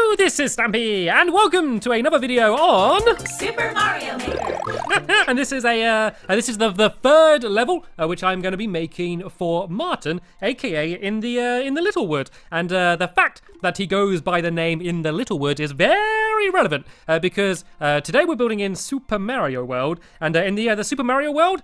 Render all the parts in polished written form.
Hello, this is Stampy, and welcome to another video on Super Mario Maker. and this is the third level, which I'm going to be making for Martin, aka in the Littlewood. And the fact that he goes by the name In the Littlewood is very relevant because today we're building in Super Mario World, and in the Super Mario World,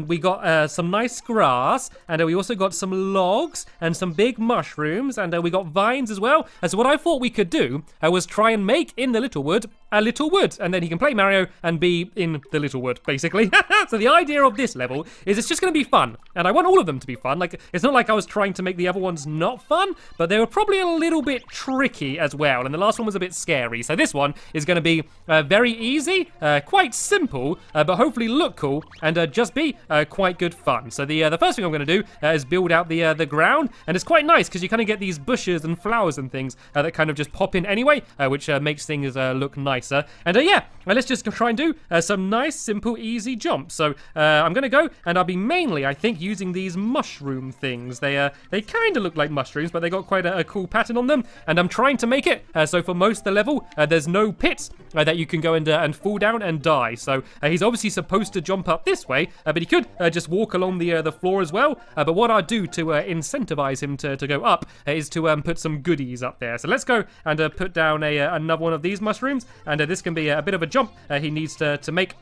we got some nice grass, and we also got some logs and some big mushrooms, and we got vines as well. So what I thought we could do was try and make in the Littlewood a little wood, and then he can play Mario and be in the Littlewood, basically. So the idea of this level is it's just going to be fun, and I want all of them to be fun. Like, it's not like I was trying to make the other ones not fun, but they were probably a little bit tricky as well, and the last one was a bit scary. So this one is going to be very easy, quite simple, but hopefully look cool, and just be quite good fun. So the first thing I'm going to do is build out the ground, and it's quite nice because you kind of get these bushes and flowers and things that kind of just pop in anyway, which makes things look nicer. And yeah, let's just try and do some nice, simple, easy jumps. So I'm going to go, and I'll be mainly, I think, using these mushroom things. They kind of look like mushrooms, but they got quite a cool pattern on them, and I'm trying to make it so for most of the level, there's no pits that you can go and fall down and die. So he's obviously supposed to jump up this way, but he could just walk along the floor as well. But what I'll do to incentivize him to go up is to put some goodies up there. So let's go and put down another one of these mushrooms, and this can be a bit of a jump he needs to make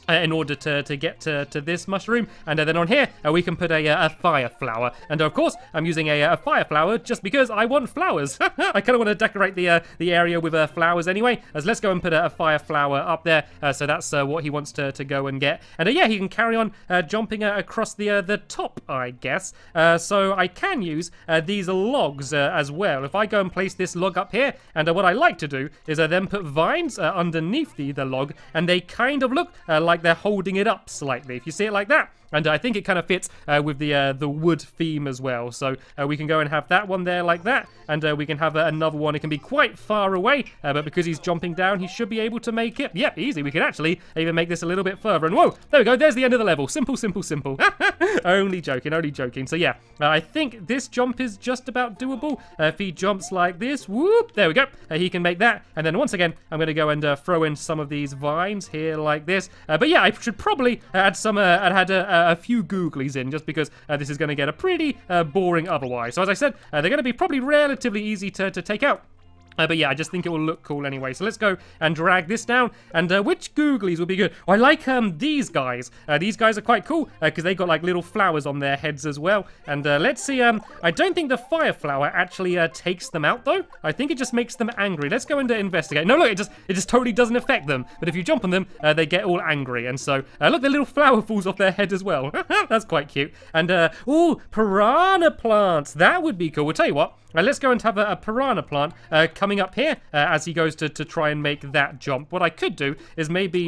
in order to get to this mushroom. And then on here we can put a fire flower, and of course I'm using a fire flower just because I want flowers. I kind of want to decorate the area with flowers anyway, as let's go and put a fire flower up there. So that's what he wants to go and get, and yeah, he can carry on jumping across the top, I guess. So I can use these logs as well. If I go and place this log up here, and what I like to do is then put vines underneath the log, and they kind of look like they're holding it up slightly, if you see it like that. And I think it kind of fits with the wood theme as well. So we can go and have that one there like that, and we can have another one. It can be quite far away, but because he's jumping down, he should be able to make it. Yep, easy. We can actually even make this a little bit further. And whoa, there we go. There's the end of the level. Simple, simple, simple. Only joking, only joking. So yeah, I think this jump is just about doable. If he jumps like this, whoop, there we go. He can make that. And then once again, I'm going to go and throw in some of these vines here like this. But yeah, I should probably add some, a few googlies in, just because this is going to get a pretty boring otherwise. So as I said, they're going to be probably relatively easy to take out. But yeah, I just think it will look cool anyway. So let's go and drag this down. And which googlies would be good? I like these guys. These guys are quite cool because they got like little flowers on their heads as well. And let's see. I don't think the fire flower actually takes them out though. I think it just makes them angry. Let's go and investigate. No, look, it just totally doesn't affect them. But if you jump on them, they get all angry. And so look, the little flower falls off their head as well. That's quite cute. And ooh, piranha plants. That would be cool. We'll tell you what. Let's go and have a piranha plant coming up here as he goes to try and make that jump. What I could do is maybe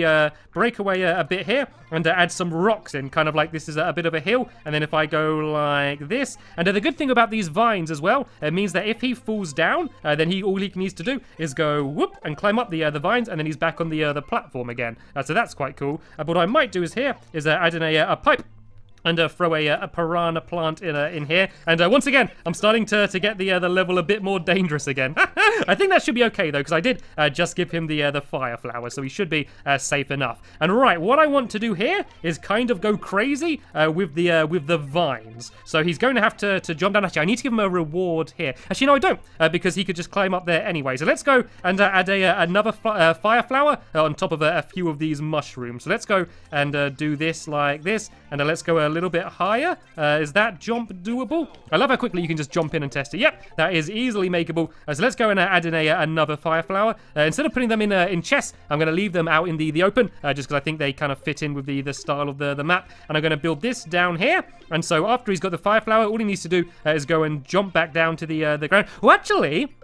break away a bit here and add some rocks in, kind of like this is a bit of a hill. And then if I go like this, and the good thing about these vines as well, it means that if he falls down, then all he needs to do is go whoop and climb up the vines, and then he's back on the platform again. So that's quite cool. But what I might do is here is add in a pipe, and throw a piranha plant in here. And once again, I'm starting to get the level a bit more dangerous again. I think that should be okay, though, because I did just give him the fire flower, so he should be safe enough. And right, what I want to do here is kind of go crazy with the vines. So he's going to have to jump down. Actually, I need to give him a reward here. Actually, no, I don't, because he could just climb up there anyway. So let's go and add another fire flower on top of a few of these mushrooms. So let's go and do this like this, and let's go a little bit higher. Is that jump doable? I love how quickly you can just jump in and test it. Yep, that is easily makeable. So let's go and add in another fire flower. Instead of putting them in chests, I'm going to leave them out in the open, just because I think they kind of fit in with the style of the map. And I'm going to build this down here. And so after he's got the fire flower, all he needs to do is go and jump back down to the ground. Well, actually,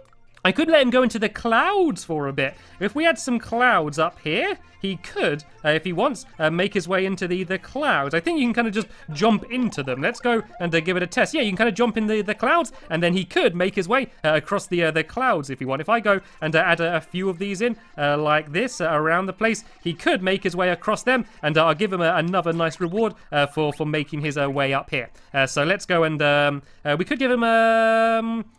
I could let him go into the clouds for a bit. If we had some clouds up here, he could, if he wants, make his way into the clouds. I think you can kind of just jump into them. Let's go and give it a test. Yeah, you can kind of jump in the clouds, and then he could make his way across the clouds if you want. If I go and add a few of these in, like this, around the place, he could make his way across them, and I'll give him another nice reward for making his way up here. So let's go and we could give him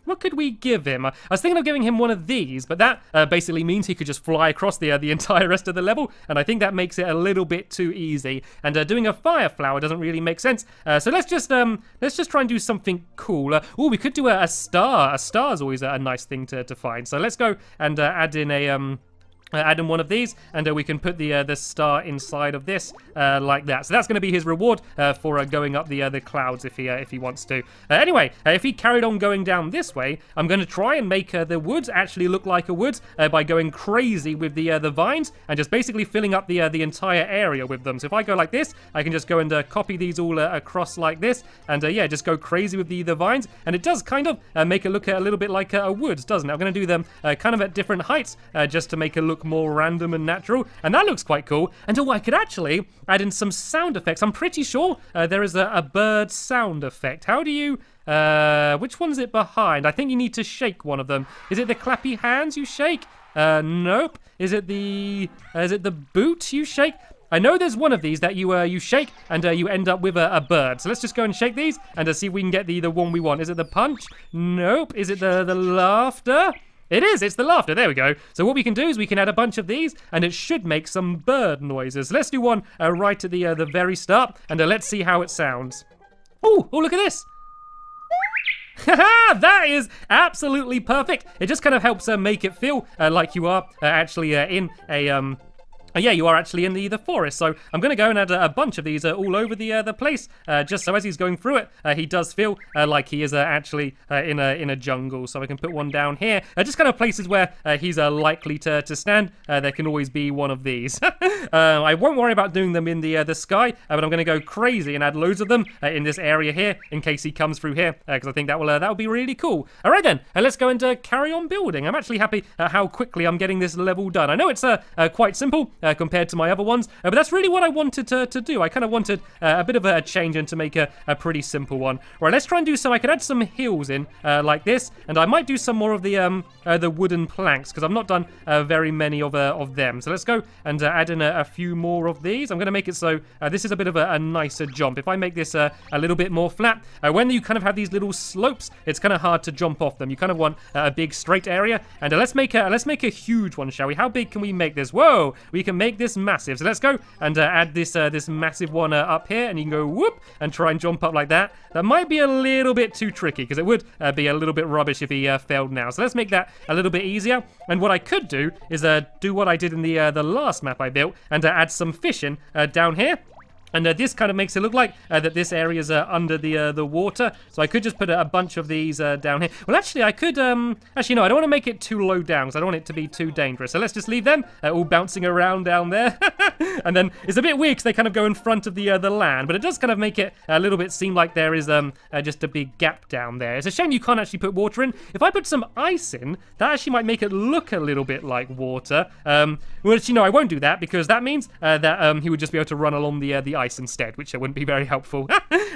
what could we give him? I was thinking of giving giving him one of these, but that basically means he could just fly across the entire rest of the level, and I think that makes it a little bit too easy. And doing a fire flower doesn't really make sense. So let's just try and do something cool. Oh, we could do a star. A star is always a nice thing to find. So let's go and add in a add in one of these, and we can put the star inside of this like that. So that's going to be his reward for going up the clouds if he wants to. Anyway, if he carried on going down this way, I'm going to try and make the woods actually look like a wood by going crazy with the vines and just basically filling up the entire area with them. So if I go like this, I can just go and copy these all across like this, and yeah, just go crazy with the vines, and it does kind of make it look a little bit like a woods, doesn't it? I'm going to do them kind of at different heights just to make it look more random and natural, and that looks quite cool. And oh, I could actually add in some sound effects. I'm pretty sure there is a bird sound effect. How do you which one's it behind? I think you need to shake one of them. Is it the clappy hands you shake? Nope. Is it the boot you shake? I know there's one of these that you shake and you end up with a bird. So let's just go and shake these and see if we can get the one we want. Is it the punch? Nope. Is it the laughter? It is, it's the laughter, there we go. So what we can do is we can add a bunch of these, and it should make some bird noises. Let's do one right at the very start, and let's see how it sounds. Oh, look at this. Haha, that is absolutely perfect. It just kind of helps make it feel like you are actually in a... yeah, you are actually in the forest, so I'm going to go and add a bunch of these all over the place, just so as he's going through it, he does feel like he is actually in a jungle. So I can put one down here, just kind of places where he's likely to stand. There can always be one of these. I won't worry about doing them in the sky, but I'm going to go crazy and add loads of them in this area here, in case he comes through here, because I think that will be really cool. All right then, let's go and carry on building. I'm actually happy how quickly I'm getting this level done. I know it's quite simple, compared to my other ones, but that's really what I wanted to do. I kind of wanted a bit of a change and to make a pretty simple one. Right, let's try and do some. I could add some hills in like this, and I might do some more of the wooden planks, because I've not done very many of them. So let's go and add in a few more of these. I'm going to make it so this is a bit of a nicer jump. If I make this a little bit more flat, when you kind of have these little slopes, it's kind of hard to jump off them. You kind of want a big straight area, and let's make a huge one, shall we? How big can we make this? Whoa, we can make this massive. So let's go and add this massive one up here, and you can go whoop and try and jump up like that. That might be a little bit too tricky, because it would be a little bit rubbish if he failed now. So let's make that a little bit easier. And what I could do is do what I did in the last map I built, and add some fish in down here. And this kind of makes it look like that this area is under the water. So I could just put a bunch of these down here. Well, actually, I could... actually, no, I don't want to make it too low down, because I don't want it to be too dangerous. So let's just leave them all bouncing around down there. And then it's a bit weird, because they kind of go in front of the land. But it does kind of make it a little bit seem like there is just a big gap down there. It's a shame you can't actually put water in. If I put some ice in, that actually might make it look a little bit like water. Well, actually, no, I won't do that, because that means that he would just be able to run along the ice instead, which wouldn't be very helpful.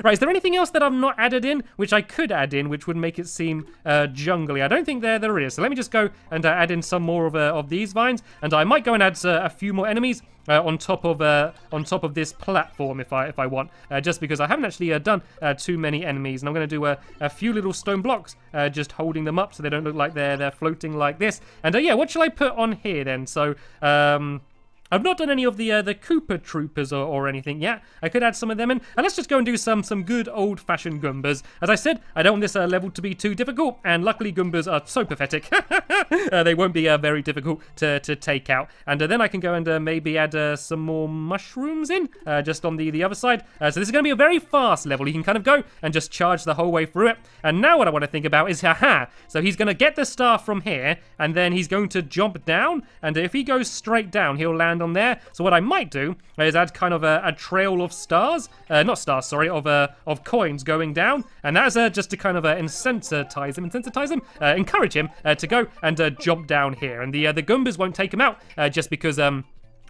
Right, is there anything else that I've not added in, which I could add in, which would make it seem jungly? I don't think there is. So let me just go and add in some more of these vines, and I might go and add a few more enemies on top of this platform if I want, just because I haven't actually done too many enemies, and I'm going to do a few little stone blocks just holding them up so they don't look like they're floating like this. And yeah, what shall I put on here then? So I've not done any of the Koopa Troopers or anything yet. I could add some of them in. And let's just go and do some good old-fashioned Goombas. As I said, I don't want this level to be too difficult, and luckily Goombas are so pathetic. They won't be very difficult to take out. And then I can go and maybe add some more mushrooms in, just on the other side. So this is going to be a very fast level. You can kind of go and just charge the whole way through it. And now what I want to think about is, haha, so he's going to get the star from here, and then he's going to jump down, and if he goes straight down, he'll land on there. So what I might do is add kind of a trail of stars, not stars, sorry, of coins going down, and that's just to kind of incentivize him, encourage him to go and jump down here. And the Goombas won't take him out just because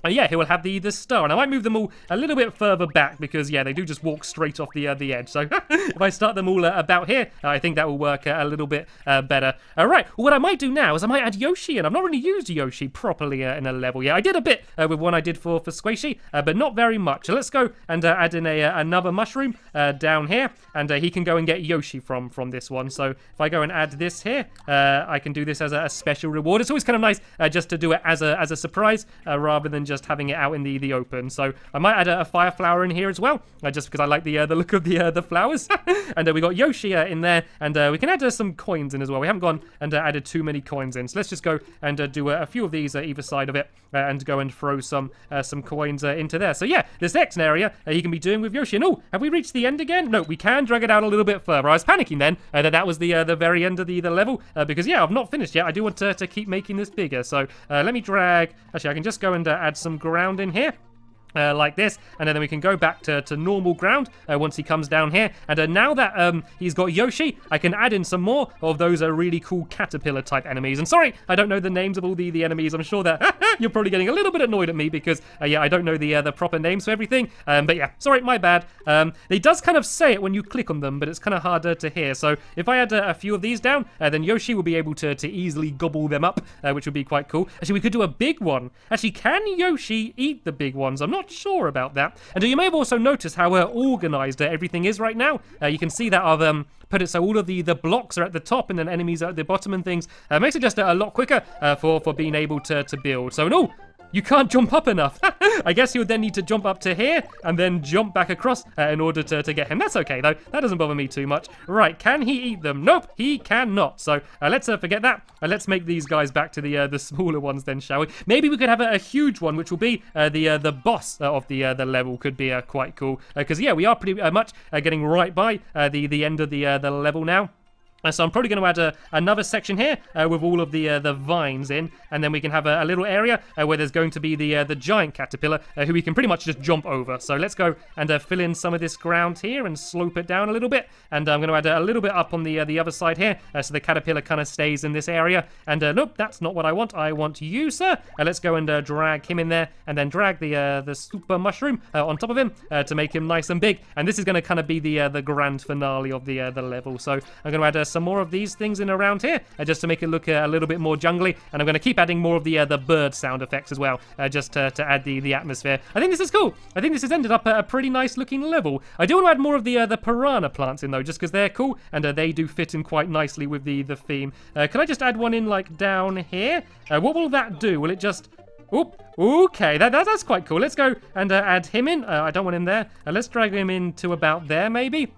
Yeah, he will have the star, and I might move them all a little bit further back because, yeah, they do just walk straight off the edge. So if I start them all about here, I think that will work a little bit better. All right, what I might do now is I might add Yoshi in. I've not really used Yoshi properly in a level yet. I did a bit with one I did for Squishy, but not very much. So let's go and add in another mushroom down here, and he can go and get Yoshi from this one. So if I go and add this here, I can do this as a special reward. It's always kind of nice just to do it as a surprise rather than just having it out in the open. So I might add a fire flower in here as well, just because I like the look of the flowers. And we got Yoshi in there, and we can add some coins in as well. We haven't gone and added too many coins in, so let's just go and do a few of these either side of it, and go and throw some coins into there. So yeah, this next area you can be doing with Yoshi. And oh, have we reached the end again? No, we can drag it out a little bit further. I was panicking then that was the very end of the level, because yeah, I've not finished yet. I do want to keep making this bigger. So let me drag. Actually, I can just go and add some ground in here. Like this, and then we can go back to normal ground once he comes down here. And now that he's got Yoshi, I can add in some more of those really cool caterpillar type enemies. And sorry, I don't know the names of all the enemies. I'm sure that you're probably getting a little bit annoyed at me because yeah, I don't know the proper names for everything. But yeah, sorry, my bad. It does kind of say it when you click on them, but it's kind of harder to hear. So if I add a few of these down, then Yoshi will be able to easily gobble them up, which would be quite cool. Actually, we could do a big one. Actually, can Yoshi eat the big ones? I'm not sure about that. And you may have also noticed how organized everything is right now. You can see that I've put it so all of the blocks are at the top and then enemies are at the bottom and things. Makes it just a lot quicker for being able to build. So no, you can't jump up enough. I guess you would then need to jump up to here and then jump back across in order to get him. That's okay, though. That doesn't bother me too much. Right, can he eat them? Nope, he cannot. So let's forget that. Let's make these guys back to the smaller ones then, shall we? Maybe we could have a huge one, which will be the boss of the level. Could be quite cool. Because, yeah, we are pretty much getting right by the end of the level now. So I'm probably going to add another section here with all of the vines in, and then we can have a little area where there's going to be the giant caterpillar who we can pretty much just jump over. So let's go and fill in some of this ground here and slope it down a little bit. And I'm going to add a little bit up on the other side here, so the caterpillar kind of stays in this area. And nope, that's not what I want. I want you, sir. Let's go and drag him in there, and then drag the super mushroom on top of him to make him nice and big. And this is going to kind of be the grand finale of the level. So I'm going to add some more of these things in around here just to make it look a little bit more jungly, and I'm going to keep adding more of the bird sound effects as well, just to add the atmosphere. I think this is cool. I think this has ended up a pretty nice looking level. I do want to add more of the piranha plants in though, just because they're cool and they do fit in quite nicely with the theme. Can I just add one in like down here? What will that do? Will it just... Oop, okay, that's quite cool. Let's go and add him in. I don't want him there. Let's drag him into about there maybe.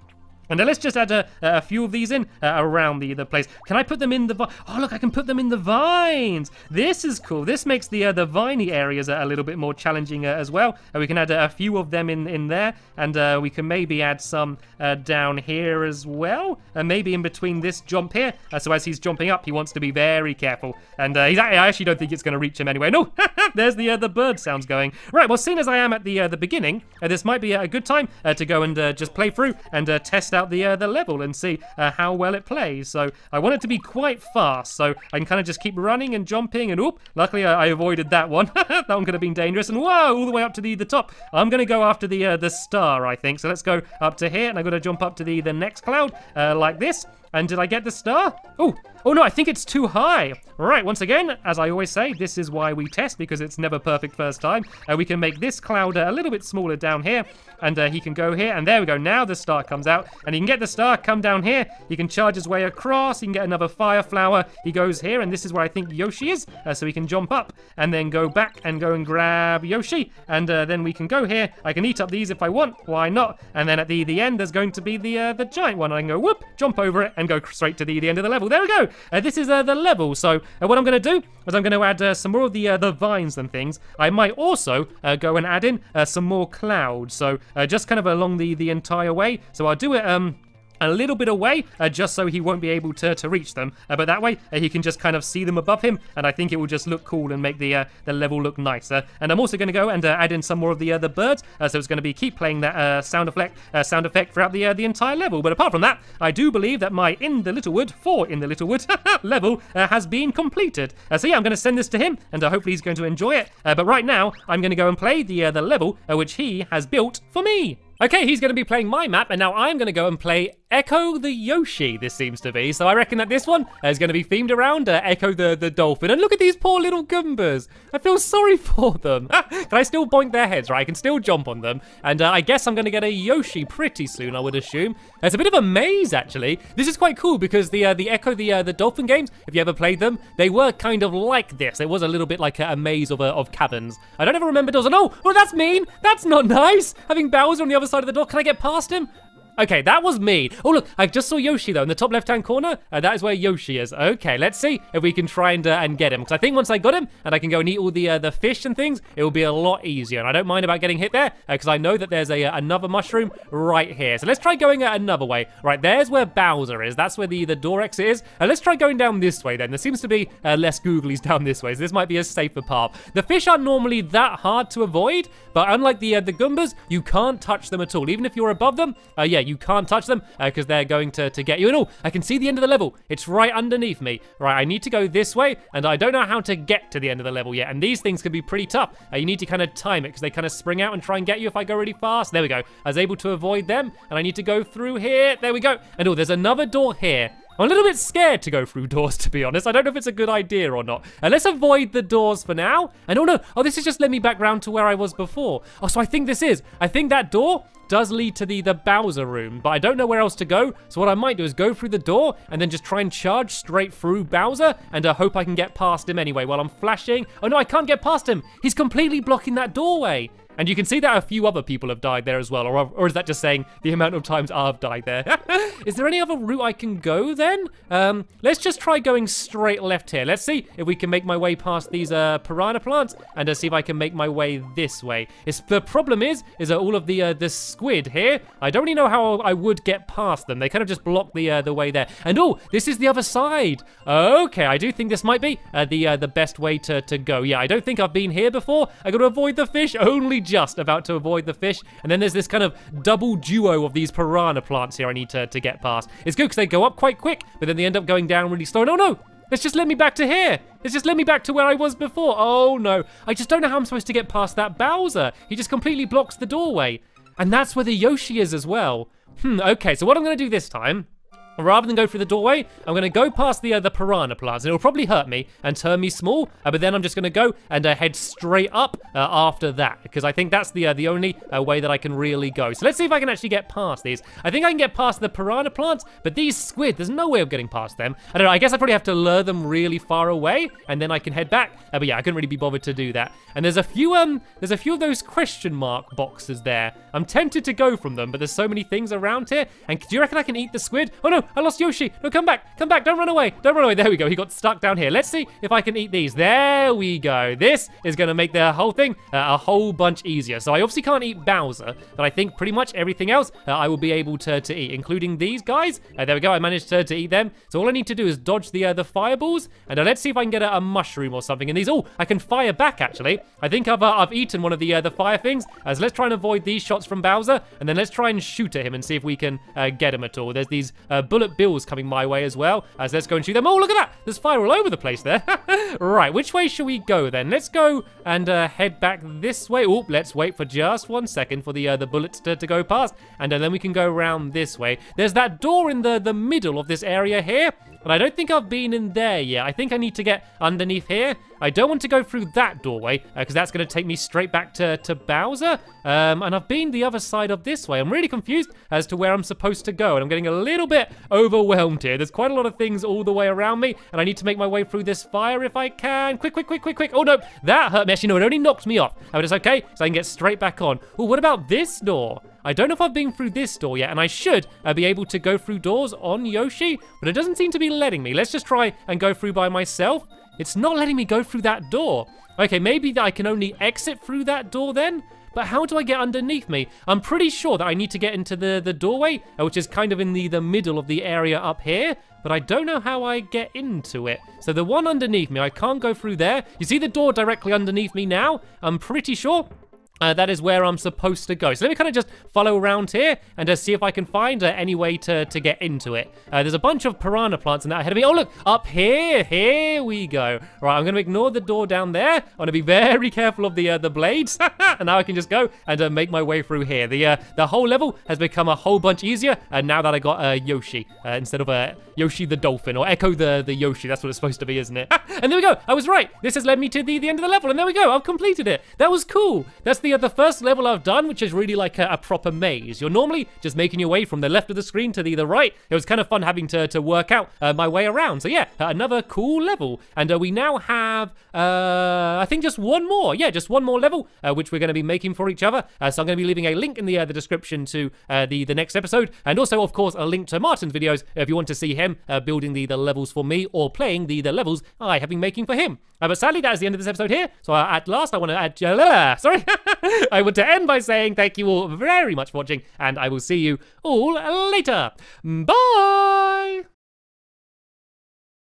And let's just add a few of these in around the place. Can I put them in the... Oh, look, I can put them in the vines. This is cool. This makes the viney areas a little bit more challenging as well. We can add a few of them in there. And we can maybe add some down here as well. And maybe in between this jump here. So as he's jumping up, he wants to be very careful. And I actually don't think it's going to reach him anyway. No, there's the bird sounds going. Right, well, seeing as I am at the beginning, this might be a good time to go and just play through and test out the level and see how well it plays. So I want it to be quite fast, so I can kind of just keep running and jumping, and oop, luckily I avoided that one. That one could have been dangerous, and whoa, all the way up to the top. I'm going to go after the star, I think. So let's go up to here, and I've got to jump up to the next cloud like this. And did I get the star? Oh no, I think it's too high. Right, once again, as I always say, this is why we test, because it's never perfect first time. We can make this cloud a little bit smaller down here, and he can go here, and there we go. Now the star comes out, and he can get the star, come down here. He can charge his way across. He can get another fire flower. He goes here, and this is where I think Yoshi is, so he can jump up and then go back and go and grab Yoshi, and then we can go here. I can eat up these if I want. Why not? And then at the end, there's going to be the giant one. I can go whoop, jump over it, and go straight to the end of the level. There we go. This is the level. So what I'm going to do is I'm going to add some more of the vines and things. I might also go and add in some more clouds. So just kind of along the entire way. So I'll do it a little bit away, just so he won't be able to reach them. But that way, he can just kind of see them above him, and I think it will just look cool and make the level look nicer. And I'm also going to go and add in some more of the birds, so it's going to be keep playing that sound effect throughout the entire level. But apart from that, I do believe that my In the Littlewood level has been completed. So yeah, I'm going to send this to him, and hopefully he's going to enjoy it. But right now, I'm going to go and play the level which he has built for me. Okay, he's going to be playing my map, and now I'm going to go and play Echo the Yoshi, this seems to be. So I reckon that this one is going to be themed around Echo the dolphin. And look at these poor little Goombas. I feel sorry for them. Can I still boink their heads, right? I can still jump on them. And I guess I'm going to get a Yoshi pretty soon, I would assume. It's a bit of a maze, actually. This is quite cool because the Echo the dolphin games, if you ever played them, they were kind of like this. It was a little bit like a maze of caverns. I don't ever remember doors. Oh, that's mean. That's not nice. Having Bowser on the other side of the door. Can I get past him? Okay, that was me. Oh, look, I just saw Yoshi, though, in the top left-hand corner. That is where Yoshi is. Okay, let's see if we can try and get him. Because I think once I got him, and I can go and eat all the fish and things, it will be a lot easier. And I don't mind about getting hit there, because I know that there's another mushroom right here. So let's try going another way. Right, there's where Bowser is. That's where the door exit is. Let's try going down this way, then. There seems to be less googlies down this way, so this might be a safer path. The fish aren't normally that hard to avoid, but unlike the Goombas, you can't touch them at all. Even if you're above them, yeah, you can't touch them because they're going to get you. And oh, I can see the end of the level. It's right underneath me. Right, I need to go this way, and I don't know how to get to the end of the level yet. And these things can be pretty tough. You need to kind of time it because they kind of spring out and try and get you if I go really fast. There we go. I was able to avoid them, and I need to go through here. There we go. And oh, there's another door here. I'm a little bit scared to go through doors, to be honest. I don't know if it's a good idea or not. Let's avoid the doors for now. And oh no, this has just led me back round to where I was before. Oh, so I think that door does lead to the Bowser room, but I don't know where else to go. So what I might do is go through the door and then just try and charge straight through Bowser and hope I can get past him anyway while I'm flashing. Oh no, I can't get past him. He's completely blocking that doorway. And you can see that a few other people have died there as well, or is that just saying the amount of times I've died there? Is there any other route I can go then? Let's just try going straight left here. Let's see if we can make my way past these piranha plants and see if I can make my way this way. The problem is all of the squid here, I don't really know how I would get past them. They kind of just block the way there. And oh, this is the other side. Okay, I do think this might be the best way to go. Yeah, I don't think I've been here before. I got to avoid the fish, only just about to avoid the fish. And then there's this kind of double duo of these piranha plants here I need to get past. It's good because they go up quite quick, but then they end up going down really slow. No, it's just led me back to here. It's just led me back to where I was before. Oh no, I just don't know how I'm supposed to get past that Bowser. He just completely blocks the doorway. And that's where the Yoshi is as well. Okay, so what I'm gonna do this time, rather than go through the doorway, I'm going to go past the piranha plants. And it'll probably hurt me and turn me small, but then I'm just going to go and head straight up after that, because I think that's the only way that I can really go. So let's see if I can actually get past these. I think I can get past the piranha plants, but these squid, there's no way of getting past them. I don't know, I guess I probably have to lure them really far away, and then I can head back. But yeah, I couldn't really be bothered to do that. And there's a few of those question mark boxes there. I'm tempted to go from them, but there's so many things around here. And do you reckon I can eat the squid? Oh no, I lost Yoshi. No, come back, don't run away. There we go, he got stuck down here. Let's see if I can eat these. There we go. This is gonna make the whole thing a whole bunch easier. So I obviously can't eat Bowser, but I think pretty much everything else I will be able to eat, including these guys. There we go, I managed to eat them. So all I need to do is dodge the fireballs, and let's see if I can get a mushroom or something. And these, oh, I can fire back actually. I think I've eaten one of the fire things. So let's try and avoid these shots from Bowser, and then let's try and shoot at him and see if we can get him at all. There's these bullet bills coming my way as well. So let's go and shoot them. Oh, look at that! There's fire all over the place there. Right, which way should we go then? Let's go and head back this way. Oh, let's wait for just 1 second for the bullets to go past, and then we can go around this way. There's that door in the middle of this area here, but I don't think I've been in there yet. I think I need to get underneath here. I don't want to go through that doorway because that's going to take me straight back to Bowser. And I've been the other side of this way. I'm really confused as to where I'm supposed to go, and I'm getting a little bit overwhelmed here. There's quite a lot of things all the way around me, and I need to make my way through this fire if I can. Quick. Oh no, that hurt me. Actually, no, it only knocked me off. But it's okay, so I can get straight back on. Oh, what about this door? I don't know if I've been through this door yet, and I should be able to go through doors on Yoshi, but it doesn't seem to be letting me. Let's just try and go through by myself. It's not letting me go through that door. Okay, maybe I can only exit through that door then? but how do I get underneath me? I'm pretty sure that I need to get into the doorway, which is kind of in the middle of the area up here, but I don't know how I get into it. So the one underneath me, I can't go through there. You see the door directly underneath me now? I'm pretty sure that is where I'm supposed to go. So let me kind of just follow around here and see if I can find any way to get into it. There's a bunch of piranha plants in that ahead of me. Oh, look, up here we go. All right, I'm going to ignore the door down there. I'm going to be very careful of the blades. And now I can just go and make my way through here. The whole level has become a whole bunch easier now that I got Yoshi instead of Yoshi the dolphin, or Echo the Yoshi. That's what it's supposed to be, isn't it? And there we go. I was right. This has led me to the end of the level, and there we go. I've completed it. That was cool. That's the first level I've done, which is really like a proper maze. You're normally just making your way from the left of the screen to the right. It was kind of fun having to work out my way around. So yeah, another cool level. And we now have, I think just one more. Yeah, just one more level, which we're going to be making for each other. So I'm going to be leaving a link in the description to the next episode. And also, of course, a link to Martin's videos if you want to see him building the levels for me, or playing the levels I have been making for him. But sadly, that is the end of this episode here. So at last, I want to add, sorry. I want to end by saying thank you all very much for watching, and I will see you all later. Bye!